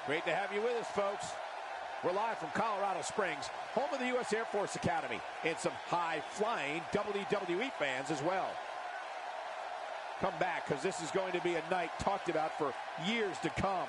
Great to have you with us, folks. We're live from Colorado Springs, home of the U.S. Air Force Academy, and some high-flying WWE fans as well. Come back, because this is going to be a night talked about for years to come.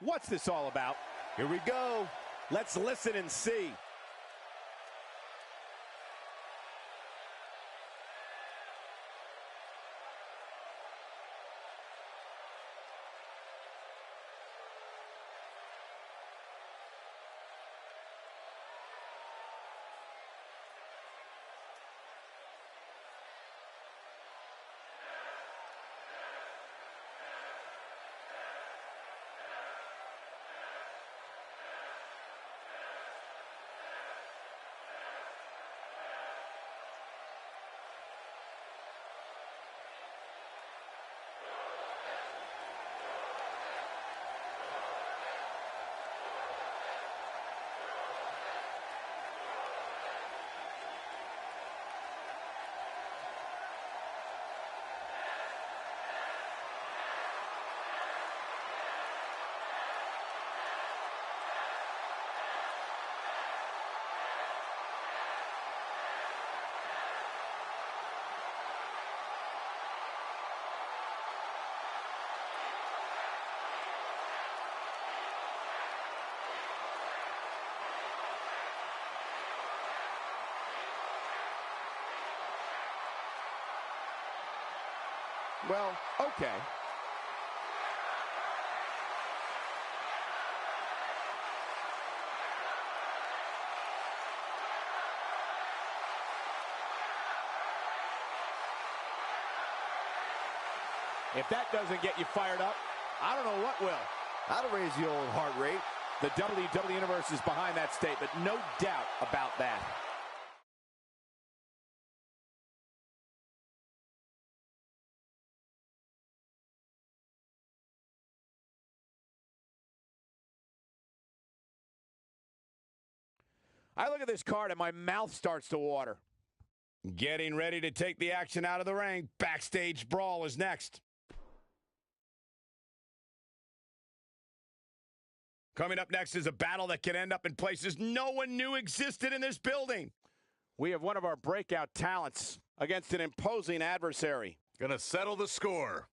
What's this all about? Here we go. Let's listen and see. Well, okay. If that doesn't get you fired up, I don't know what will. That'll raise the old heart rate. The WWE Universe is behind that statement, no doubt about that. I look at this card and my mouth starts to water. Getting ready to take the action out of the ring. Backstage brawl is next. Coming up next is a battle that can end up in places no one knew existed in this building. We have one of our breakout talents against an imposing adversary. Gonna settle the score.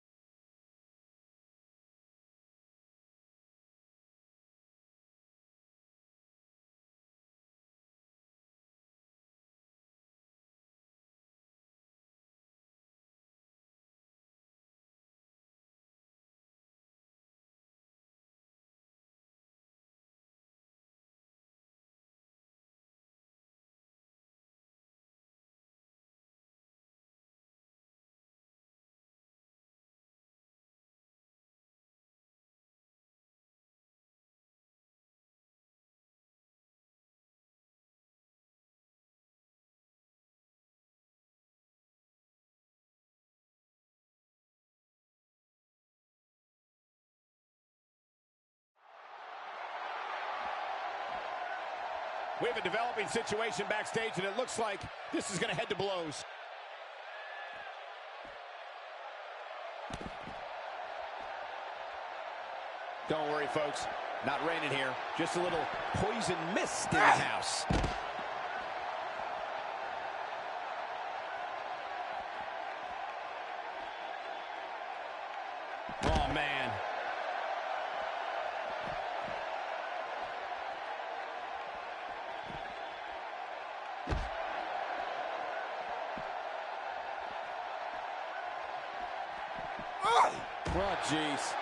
We have a developing situation backstage, and it looks like this is going to head to blows. Don't worry, folks. Not raining here. Just a little poison mist in the house. Oh, man. Oh, jeez.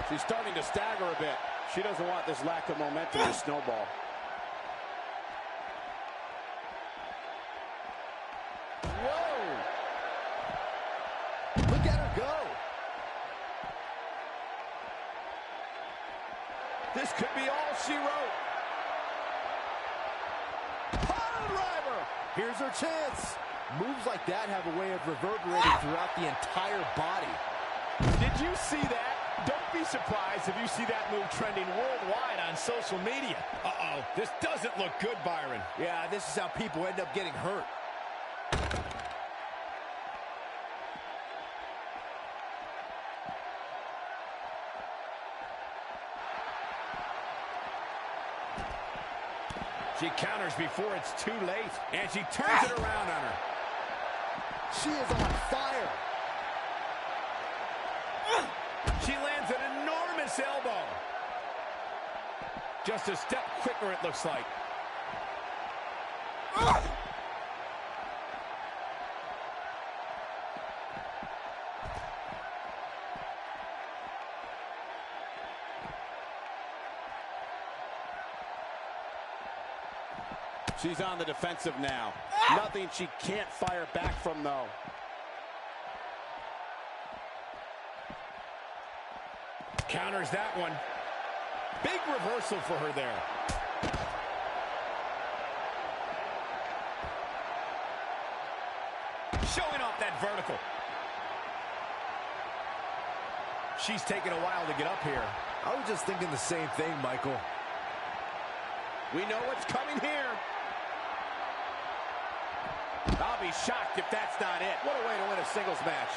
She's starting to stagger a bit. She doesn't want this lack of momentum to snowball. Whoa! Look at her go. This could be all she wrote. Pile driver! Here's her chance. Moves like that have a way of reverberating throughout the entire body. Did you see that? Don't be surprised if you see that move trending worldwide on social media. Uh-oh, this doesn't look good, Byron. Yeah, this is how people end up getting hurt. She counters before it's too late, and she turns it around on her. She is on fire. She lands an enormous elbow. Just a step quicker, it looks like. She's on the defensive now. Nothing she can't fire back from, though. Counters that one. Big reversal for her there. Showing off that vertical. She's taking a while to get up here. I was just thinking the same thing, Michael. We know what's coming here. I'll be shocked if that's not it. What a way to win a singles match.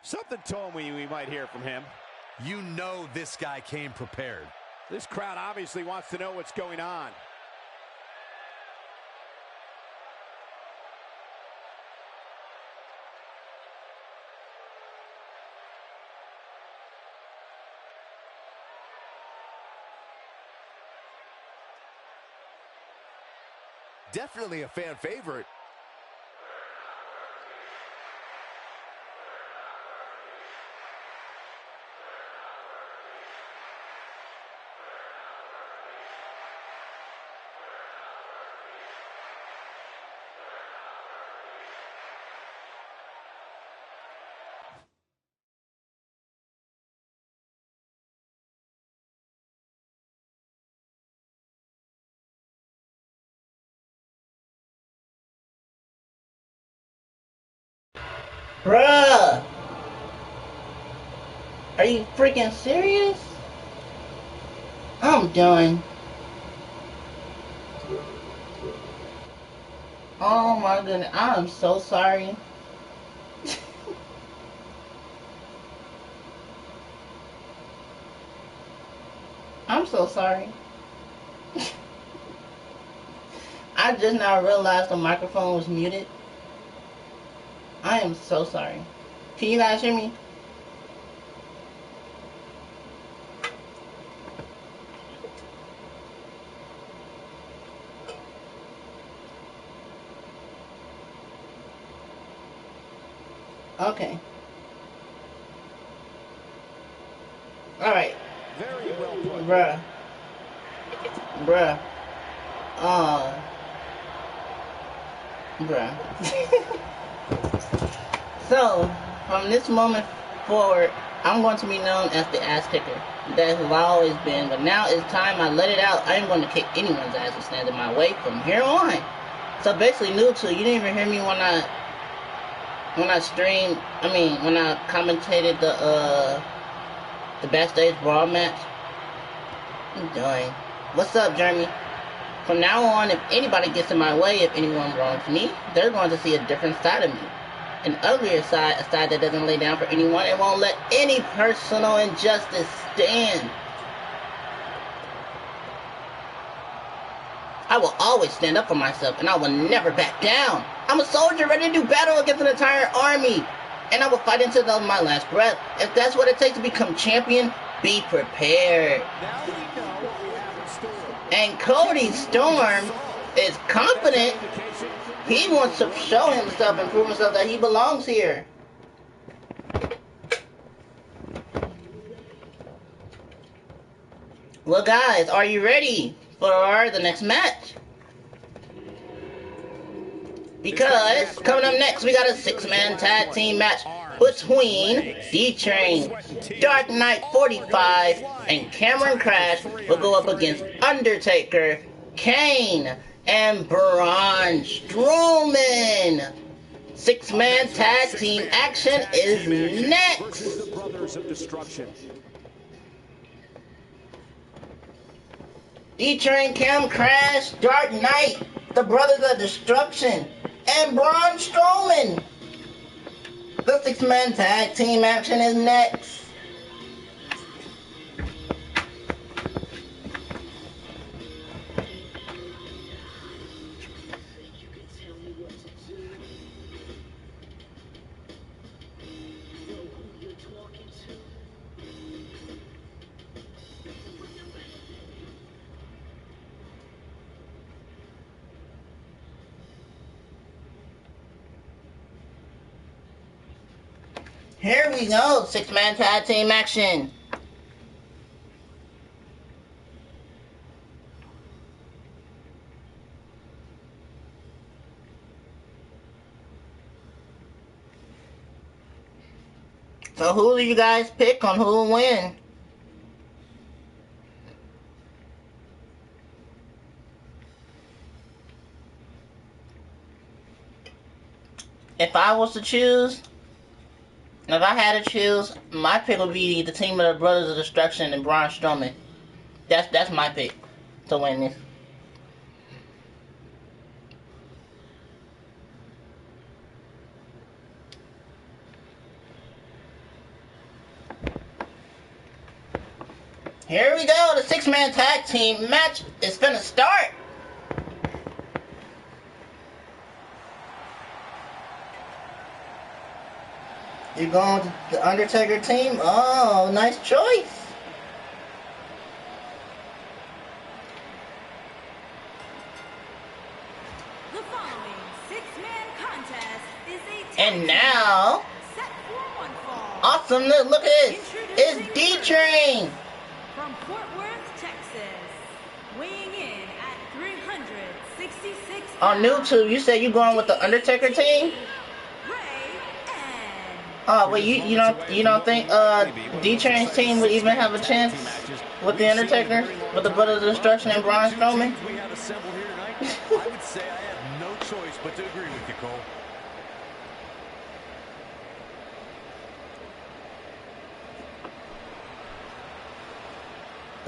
Something told me we might hear from him. You know this guy came prepared. This crowd obviously wants to know what's going on. Definitely a fan favorite. Bruh! Are you freaking serious? I'm done. Oh my goodness, I'm so sorry. I'm so sorry. I just now realized the microphone was muted. I am so sorry. Can you guys hear me? Okay. Alright. Very well put. Bruh. Bruh. Bruh. So, from this moment forward, I'm going to be known as the ass kicker. That's who I've always been, but now it's time I let it out. I ain't going to kick anyone's ass who stands in my way from here on. So basically, new to you didn't even hear me when I streamed. When I commentated the backstage brawl match. I'm done. What's up, Jeremy? From now on, if anybody gets in my way, if anyone wrongs me, they're going to see a different side of me. An uglier side, a side that doesn't lay down for anyone and won't let any personal injustice stand. I will always stand up for myself, and I will never back down. I'm a soldier ready to do battle against an entire army, and I will fight until my last breath. If that's what it takes to become champion, be prepared. Now we know what we have in store. And Cody Storm is confident. He wants to show himself and prove himself that he belongs here. Well, guys, are you ready for the next match? Because coming up next, we got a 6-man tag team match between D-Train, Dark Knight 45, and Cameron Crash will go up against Undertaker, Kane, and Braun Strowman. 6-man tag team action is next. The Brothers of Destruction. D-Train, Cam Crash, Dark Knight, the Brothers of Destruction, and Braun Strowman. The 6-man tag team action is next. Here we go, 6-man tag team action. So who do you guys pick on who will win? If I was to choose, if I had to choose, my pick would be the team of the Brothers of Destruction and Braun Strowman. That's my pick to win this. Here we go, the 6-man tag team match is finna start. You're going to the Undertaker team? Oh, nice choice. The following 6-man contest is a And now, set for one fall. awesome, look at this. It's D-Train. From Fort Worth, Texas, weighing in at 366 On YouTube, you said you going with the Undertaker team? Oh, wait, you don't think D-Train's team would even have a chance with the Undertaker, with the Brothers of Destruction and Braun Strowman? We have assembled here tonight. I would say I have no choice but to agree with you, Cole.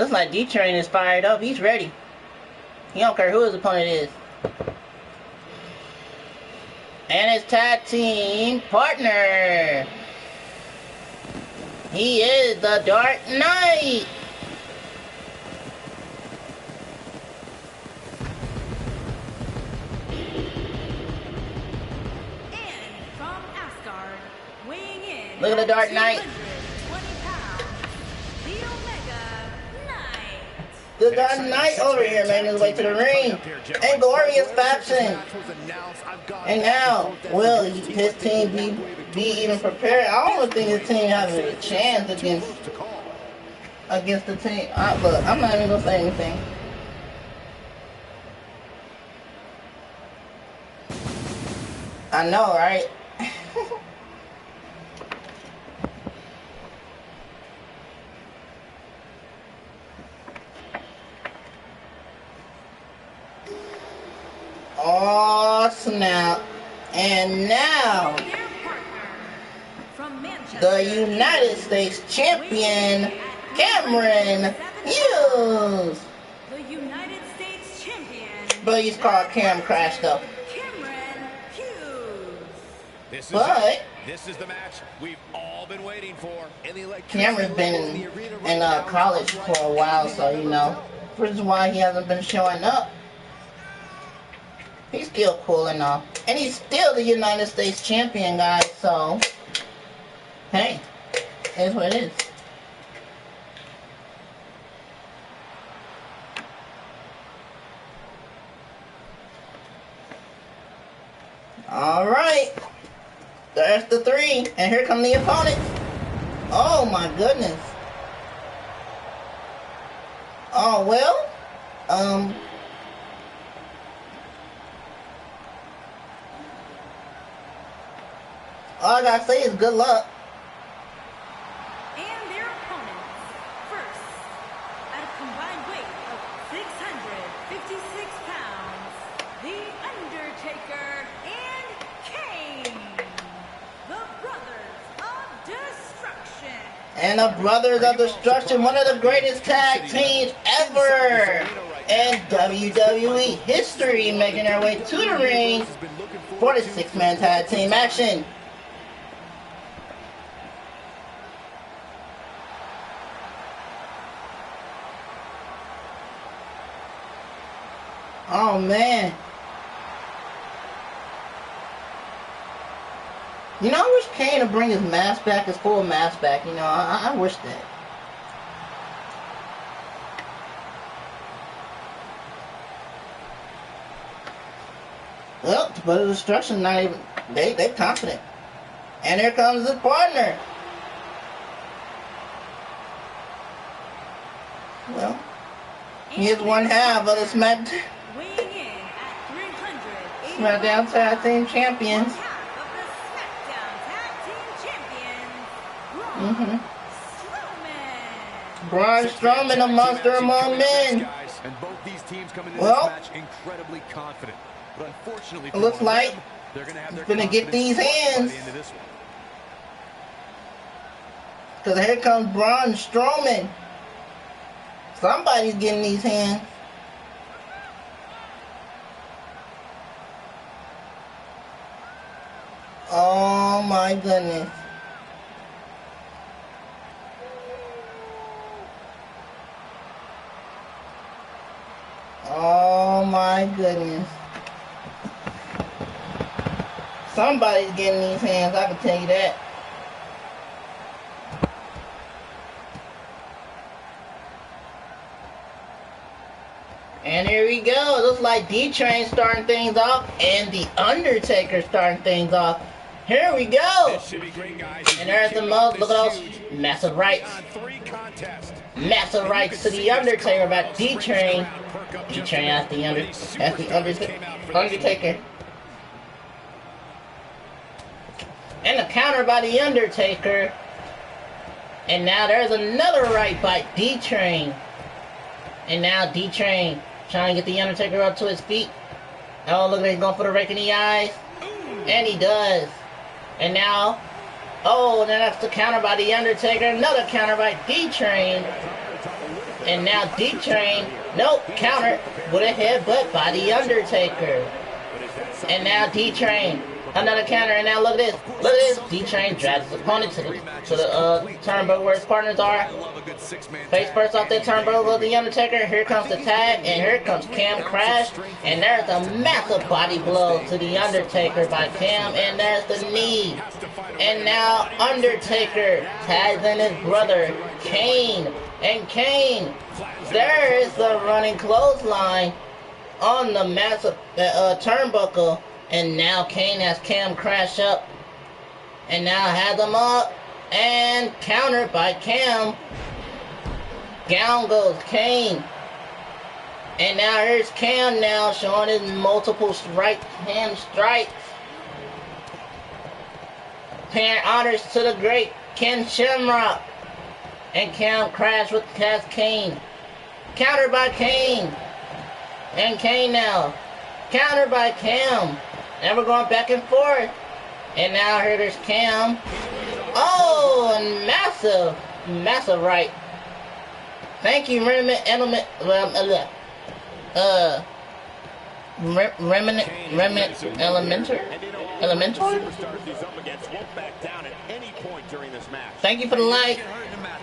Looks like D-Train is fired up. He's ready. He don't care who his opponent is. And his tag team partner. He is the Dark Knight. And from Asgard, weighing in Look at the Dark Knight. 220 pounds, the Omega Knight. The Dark Knight over here making his way to the ring. And Glorious Faction. And now, will his team be even prepared? I don't think his team has a chance against the team. Look, I'm not even gonna say anything. I know, right? Oh, snap. And now, Their partner from Manchester, the United States Champion, Cameron Hughes. the United States Champion, But he's called Cam Crash, though. Cameron Hughes. This is the match we've all been waiting for. Cameron's been in college for a while, so, you know, which is why he hasn't been showing up. He's still cool and all. And he's still the United States Champion, guys, so, hey, that's what it is. Alright. There's the 3. And here come the opponent. Oh my goodness. Oh well. All I gotta say is good luck. And their opponents, first, at a combined weight of 656 pounds, The Undertaker and Kane, the Brothers of Destruction. And the Brothers of Destruction, one of the greatest tag teams ever in WWE history, making their way to the ring for the 6-man tag team action. Oh man. You know, I wish Kane would bring his mask back, his full mask back. You know, I wish that. Well, but the Destruction not even, they confident. And here comes his partner. Well, he is one half of the Weighing in at 380 SmackDown Tag Team Champions. half of the SmackDown Tag Team Champions, Braun Braun Strowman. Strowman, a monster among men. And both these teams come into Well, this match incredibly confident. But unfortunately, it looks like they're going to have their he's gonna get these hands. by the end of this one. Because here comes Braun Strowman. Somebody's getting these hands. Oh my goodness. Oh my goodness. Somebody's getting these hands, I can tell you that. And here we go. It looks like D-Train starting things off and The Undertaker starting things off. Here we go. This should be great, guys. And there's the most. Look at those massive rights. Massive rights to The Undertaker by D-Train. D-Train as the Undertaker. And a counter by The Undertaker. And now there's another right by D-Train. And now D-Train trying to get The Undertaker up to his feet. Oh, look at he's going for the rake in the eyes. And he does. And now, oh, then that's the counter by The Undertaker. Another counter by D-Train. And now D-Train, nope, counter with a headbutt by The Undertaker. And now D-Train, another counter, and now look at this. Look at this. D-Train drags his opponent to the turnbuckle where his partners are. Face first off that turnbuckle of The Undertaker. Here comes the tag, and here comes Cam Crash. And there's a massive body blow to The Undertaker by Cam, and there's the knee. And now Undertaker tags in his brother, Kane. And Kane, there is the running clothesline on the massive turnbuckle. And now Kane has Cam crash up. And now has him up. And countered by Cam. Down goes Kane. And now here's Cam now showing his multiple right hand strikes. Paying honors to the great Ken Shamrock. And Cam crashed with Kane. Countered by Kane. And Kane now. Countered by Cam. And we're going back and forth. And now here there's Cam. Oh, and massive right. Thank you, Remnant Elementor. Thank you for the like.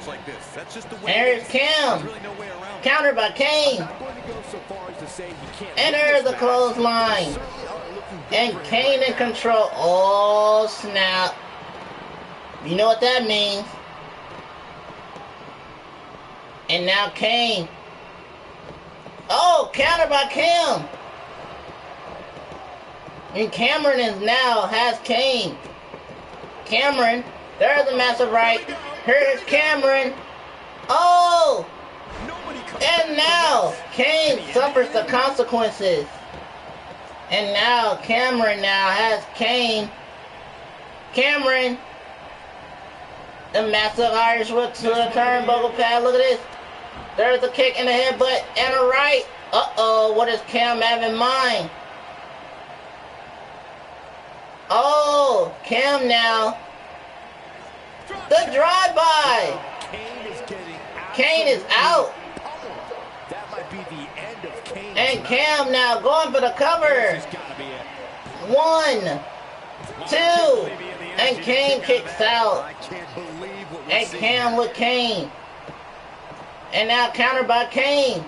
And here's Cam. Countered by Kane. And there's the clothesline. And Kane in control. Oh, snap. You know what that means. And now Kane. Oh, countered by Cam. And Cameron has Kane. Cameron. There's a massive right. Here's Cameron. Oh! And now Kane suffers the consequences. And now Cameron has Kane. Cameron. The massive Irish whip to the turnbuckle pad. Look at this. There's a kick in the headbutt and a right. Uh-oh, what does Cam have in mind? Oh, Cam now. The drive-by. Kane is out. That might be the end of Kane. And Cam now going for the cover. 1, 2, and Kane kicks out. And Cam with Kane. And now countered by Kane.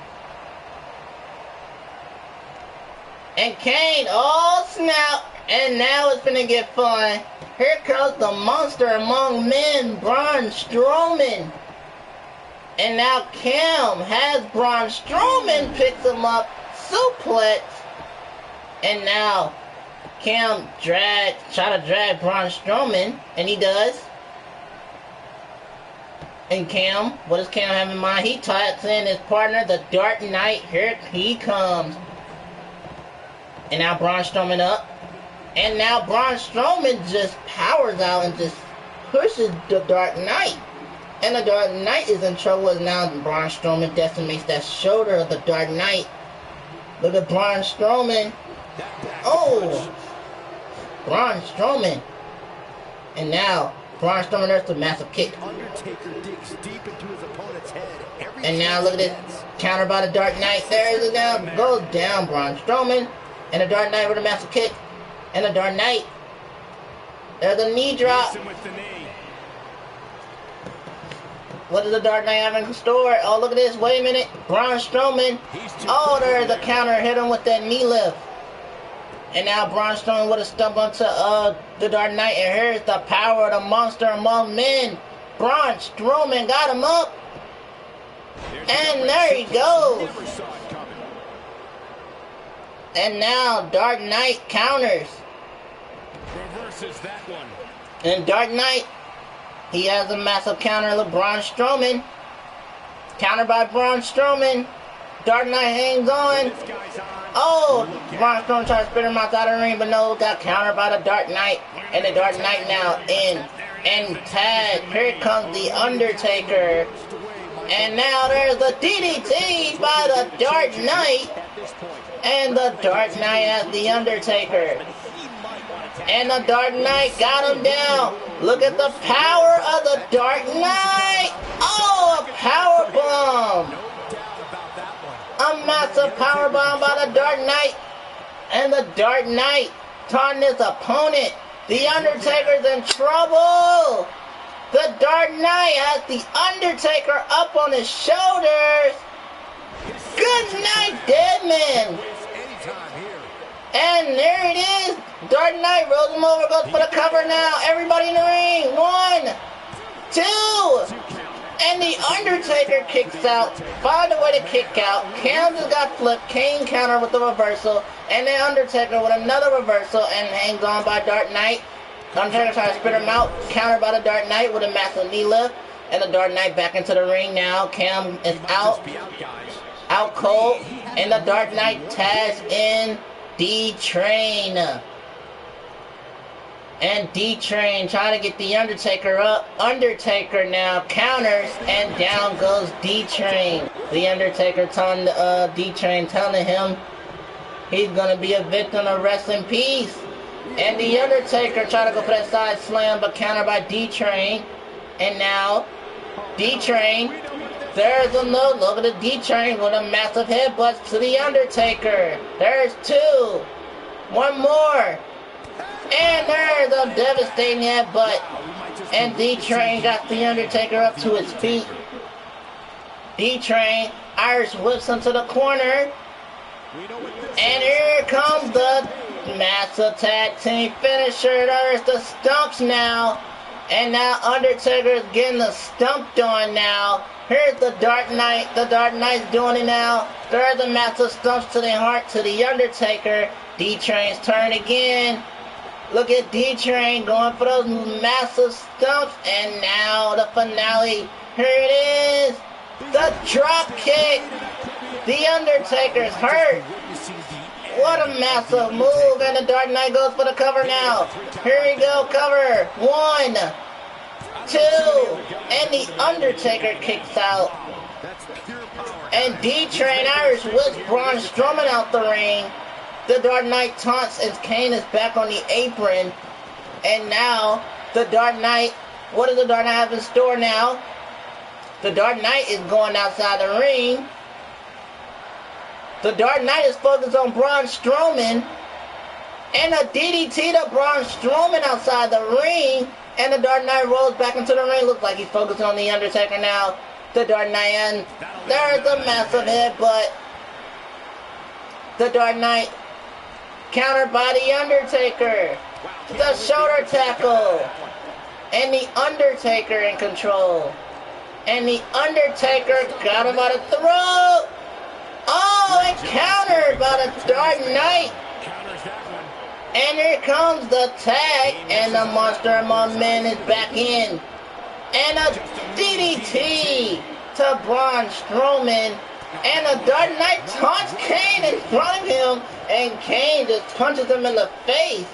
And Kane, oh snap. And now it's gonna get fun. Here comes the monster among men, Braun Strowman. And now Cam has Braun Strowman, picks him up, suplex. And now Cam try to drag Braun Strowman, and he does. And Cam, what does Cam have in mind? He taps in his partner, the Dark Knight. Here he comes. And now Braun Strowman up. And now Braun Strowman just powers out and just pushes the Dark Knight. And the Dark Knight is in trouble as now Braun Strowman decimates that shoulder of the Dark Knight. Look at Braun Strowman. Oh! Braun Strowman. And now Braun Strowman, there's the massive kick. And now look at this. Counter by the Dark Knight. There's it down. Goes down Braun Strowman. And the Dark Knight with a massive kick. And the Dark Knight. There's a knee drop. What does the Dark Knight have in store? Oh, look at this. Wait a minute. Braun Strowman. Oh, there's the counter. Hit him with that knee lift. And now Braun Strowman would have stumbled into the Dark Knight. And here's the power of the monster among men. Braun Strowman got him up. And there he goes. And now Dark Knight counters. Reverses that one. And Dark Knight, he has a massive counter of Braun Strowman. Counter by Braun Strowman. Dark Knight hangs on. Oh, Braun Strowman tries to spit him out of the ring, but no, got countered by the Dark Knight. And the Dark Knight now in. And tag, here comes the Undertaker. And now there's the DDT by the Dark Knight. And the Dark Knight has the Undertaker. And the Dark Knight got him down. Look at the power of the Dark Knight. Oh, a power bomb. massive powerbomb by the Dark Knight. And the Dark Knight taunting his opponent. The Undertaker's in trouble. The Dark Knight has the Undertaker up on his shoulders. Good night, Deadman. And there it is. Dark Knight rolls him over, goes for the cover now. Everybody in the ring. 1, 2. And the Undertaker kicks out. Find a way to kick out. Kansas got flipped. Kane counter with the reversal. And the Undertaker with another reversal and hangs on by Dark Knight. Undertaker tries to spit him out. Countered by the Dark Knight with a massive knee lift. And the Dark Knight back into the ring now. Cam is out. Out cold. And the Dark Knight tags in D-Train. And D-Train trying to get the Undertaker up. Undertaker now counters, and down goes D-Train. The Undertaker telling D-Train, telling him he's going to be a victim of rest in peace. And the Undertaker trying to go for that side slam, but countered by D-Train. And now D-Train, there's a note. Look at the D-Train with a massive headbutt to the Undertaker. There's 2. One more. And there's a devastating headbutt. And D-Train got the Undertaker up to his feet. D-Train Irish whips him to the corner. And here comes the massive tag team finisher. There's the stumps now. And now Undertaker is getting the stumped on now. Here's the Dark Knight. The Dark Knight's doing it now. There's the massive stumps to the heart to the Undertaker. D-Train's turn again. Look at D-Train going for those massive stumps. And now the finale. Here it is. The drop kick. The Undertaker's hurt. What a massive move. And the Dark Knight goes for the cover now. Here we go. Cover. 1, 2. And the Undertaker kicks out. And D-Train Irish whips Braun Strowman out the ring. The Dark Knight taunts as Kane is back on the apron. And now, the Dark Knight, what does the Dark Knight have in store now? The Dark Knight is going outside the ring. The Dark Knight is focused on Braun Strowman. And a DDT to Braun Strowman outside the ring. And the Dark Knight rolls back into the ring. Looks like he's focused on the Undertaker now. The Dark Knight, and there's a massive headbutt. The Dark Knight countered by the Undertaker. The shoulder tackle. And the Undertaker in control. And the Undertaker got him by the throat. Oh, and countered by the Dark Knight. And here comes the tag. And the Monster Among Men is back in. And a DDT to Braun Strowman. And the Dark Knight taunts Kane in front of him. And Kane just punches him in the face.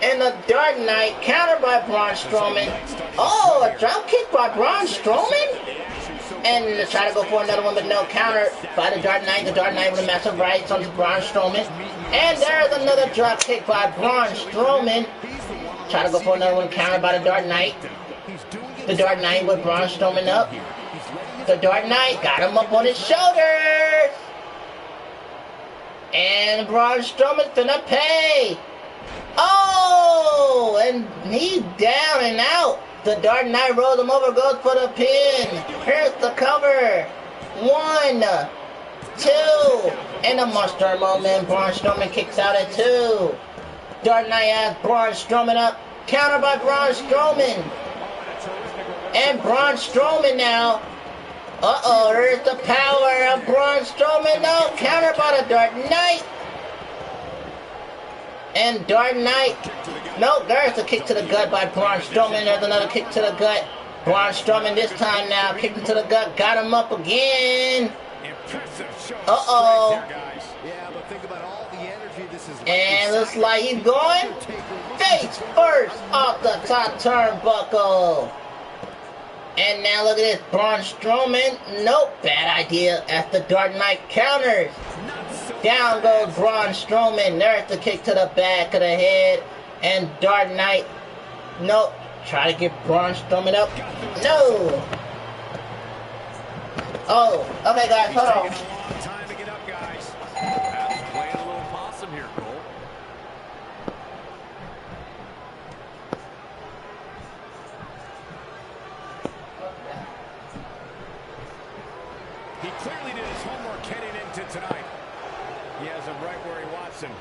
And the Dark Knight countered by Braun Strowman. Oh, a drop kick by Braun Strowman? And they try to go for another one, but no, counter by the Dark Knight. The Dark Knight with a massive right on Braun Strowman. And there's another drop kick by Braun Strowman. Try to go for another one, countered by the Dark Knight. The Dark Knight with Braun Strowman up. The Dark Knight got him up on his shoulders. And Braun Strowman's finna pay. Oh, and he's down and out. The Dark Knight rolls him over, goes for the pin. Here's the cover. 1, 2. And the Monster Among Men, Braun Strowman kicks out at 2. Dark Knight has Braun Strowman up. Counter by Braun Strowman. And Braun Strowman now. Uh-oh, there's the power of Braun Strowman. No, counter by the Dark Knight. And Dark Knight. Nope, there's a kick to the gut by Braun Strowman. There's another kick to the gut. Braun Strowman this time now. Kick to the gut. Got him up again. Uh-oh. And looks like he's going face first off the top turnbuckle. And now look at this. Braun Strowman. Nope, bad idea. As the Dark Knight counters. Down goes Braun Strowman. There's the kick to the back of the head. And Dark Knight. Nope. Try to get Braun Strowman up. No. Oh, okay, guys, hold on. Taking a long time to get up, guys. Perhaps playing a little possum here, Cole. He clearly did his homework heading into tonight. He has him right where he wants him.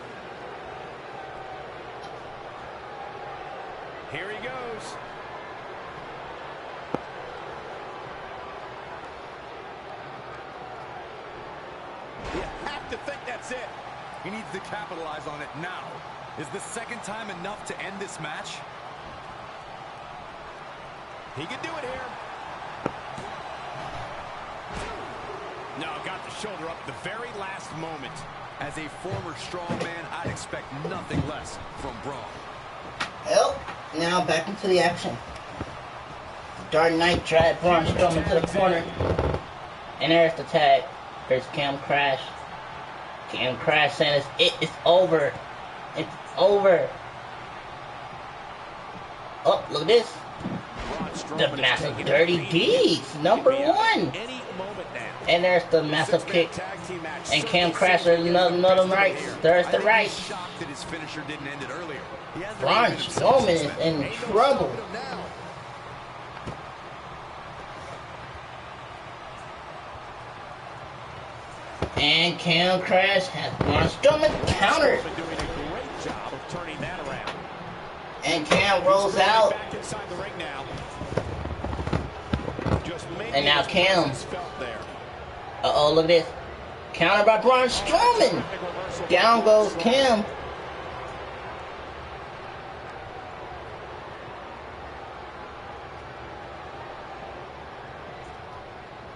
Here he goes. You have to think that's it. He needs to capitalize on it now. Is the second time enough to end this match? He can do it here. No, got the shoulder up at the very last moment. As a former strongman, I'd expect nothing less from Braun. Well, now back into the action. Dark Knight dragged Braun Strowman to the corner. And there's the tag. There's Cam Crash. Cam Crash saying it's over. It's over. Oh, look at this. The massive Dirty Deeds, number 1. And there's the massive kick. And Cam Crash, there's another right. There's the right. Shocked that his finisher didn't end it earlier. Braun Strowman is in trouble. And Cam Crash has Braun Strowman countered. Doing a great job of turning that around. And Cam rolls out. Back inside the ring now. Just And now Cam. felt there. Uh-oh, look at this. Counter by Braun Strowman. Down goes Cam.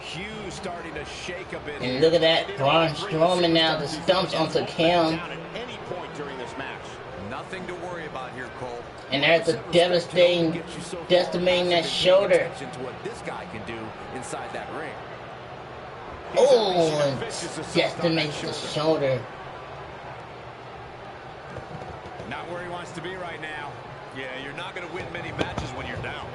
Hughes starting to shake a bit. And look at that. Braun Strowman now the stumps onto Cam. Down at any point during this match. Nothing to worry about here, Cole. And there's the devastating, decimating that shoulder. Attention to what this guy can do inside that ring. Oh, and decimates the shoulder. Not where he wants to be right now. Yeah, you're not going to win many matches when you're down.